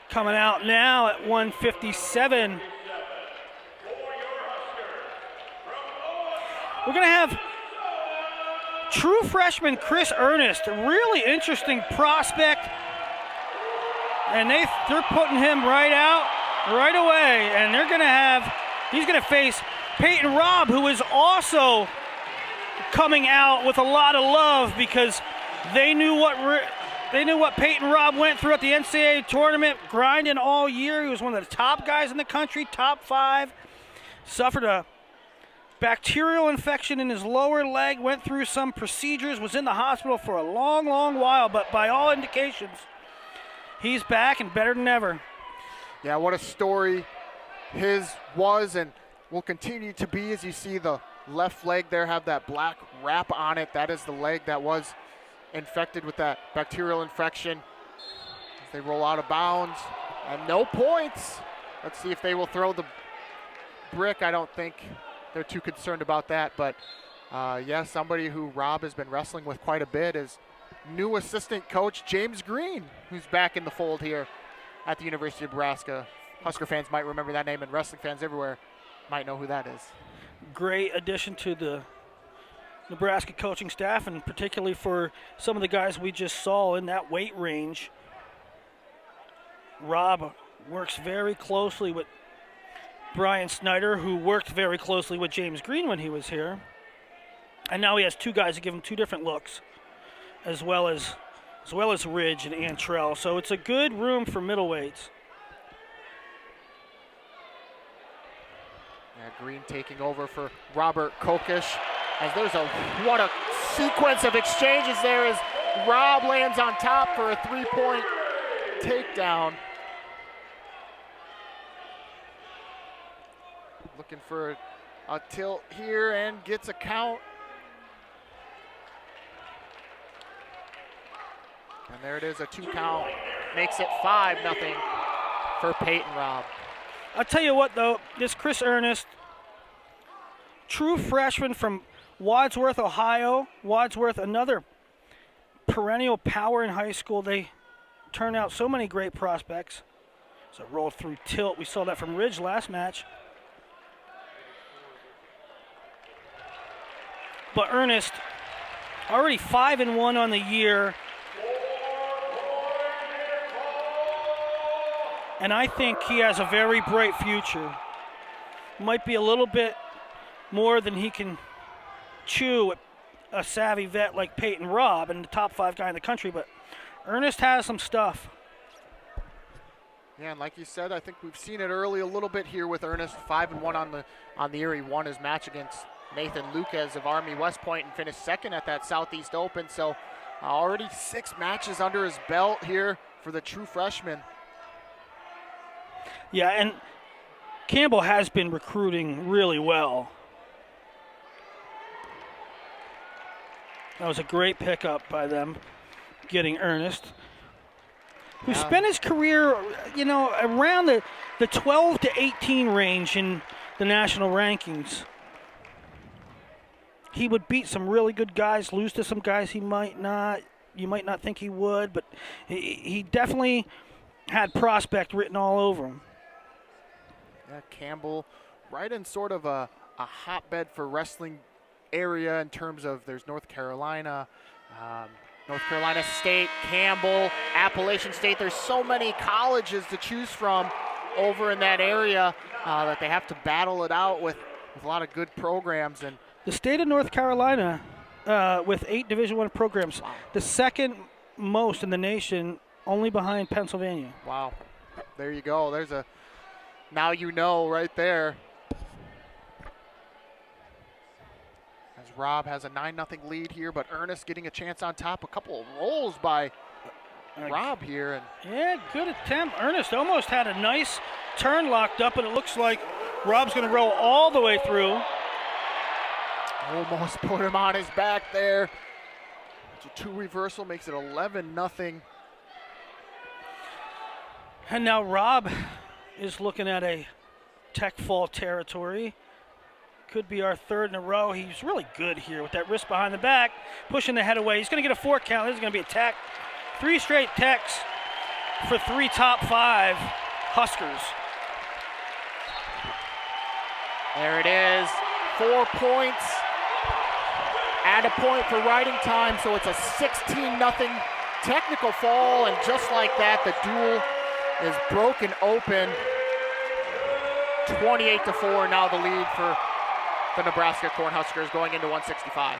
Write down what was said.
Coming out now at 157. We're going to have true freshman Chris Earnest, a really interesting prospect. And they're putting him right out right away. And he's going to face Peyton Robb, who is also coming out with a lot of love because they knew what Peyton Robb went through at the NCAA tournament, grinding all year. He was one of the top guys in the country, top 5. Suffered a bacterial infection in his lower leg, went through some procedures, was in the hospital for a long, long while, but by all indications, he's back and better than ever. Yeah, what a story his was and will continue to be. As you see the left leg there have that black wrap on it. That is the leg that was infected with that bacterial infection. As they roll out of bounds and no points. Let's see if they will throw the brick. I don't think they're too concerned about that, but yeah, somebody who Robb has been wrestling with quite a bit is new assistant coach James Green, who's back in the fold here at the University of Nebraska. Husker fans might remember that name, and wrestling fans everywhere might know who that is. Great addition to the Nebraska coaching staff, and particularly for some of the guys we just saw in that weight range. Robb works very closely with Brian Snyder, who worked very closely with James Green when he was here. And now he has two guys to give him two different looks, as well as Ridge and Antrell. So it's a good room for middleweights. Yeah, Green taking over for Robert Kokish. As what a sequence of exchanges there as Robb lands on top for a 3-point takedown. Looking for a tilt here and gets a count. And there it is, a 2 count. Makes it 5-0 for Peyton Robb. I'll tell you what, though, this Chris Earnest, true freshman from Wadsworth, Ohio. Wadsworth, another perennial power in high school. They turn out so many great prospects. So roll through tilt. We saw that from Ridge last match. But Earnest, already 5-1 on the year. And I think he has a very bright future. Might be a little bit more than he can chew with a savvy vet like Peyton Robb and the top 5 guy in the country, but Earnest has some stuff. Yeah, and like you said, I think we've seen it early a little bit here with Earnest. 5-1 on the year. He won his match against Nathan Lucas of Army West Point and finished second at that Southeast Open. So already 6 matches under his belt here for the true freshman. Yeah, and Campbell has been recruiting really well. That was a great pickup by them, getting Earnest, who spent his career, around the 12 to 18 range in the national rankings. He would beat some really good guys, lose to some guys you might not think he would, but he definitely had prospect written all over him. Yeah, Campbell, right in sort of a hotbed for wrestling area in terms of there's North Carolina State, Campbell, Appalachian State. There's so many colleges to choose from over in that area that they have to battle it out with a lot of good programs. And the state of North Carolina, with 8 Division I programs, the second most in the nation, only behind Pennsylvania. Wow, there you go. There's a now you know right there. As Robb has a 9-0 lead here, but Earnest getting a chance on top. A couple of rolls by Robb here. Yeah, good attempt. Earnest almost had a nice turn locked up, and it looks like Robb's going to roll all the way through. Almost put him on his back there. It's a 2 reversal, makes it 11-0. And now Robb is looking at a tech fall territory. Could be our 3rd in a row. He's really good here with that wrist behind the back, pushing the head away. He's going to get a 4 count. This is going to be a tech. 3 straight techs for 3 top 5 Huskers. There it is, 4 points. Add a point for riding time, so it's a 16-0 technical fall, and just like that, the duel is broken open. 28-4, now the lead for the Nebraska Cornhuskers going into 165.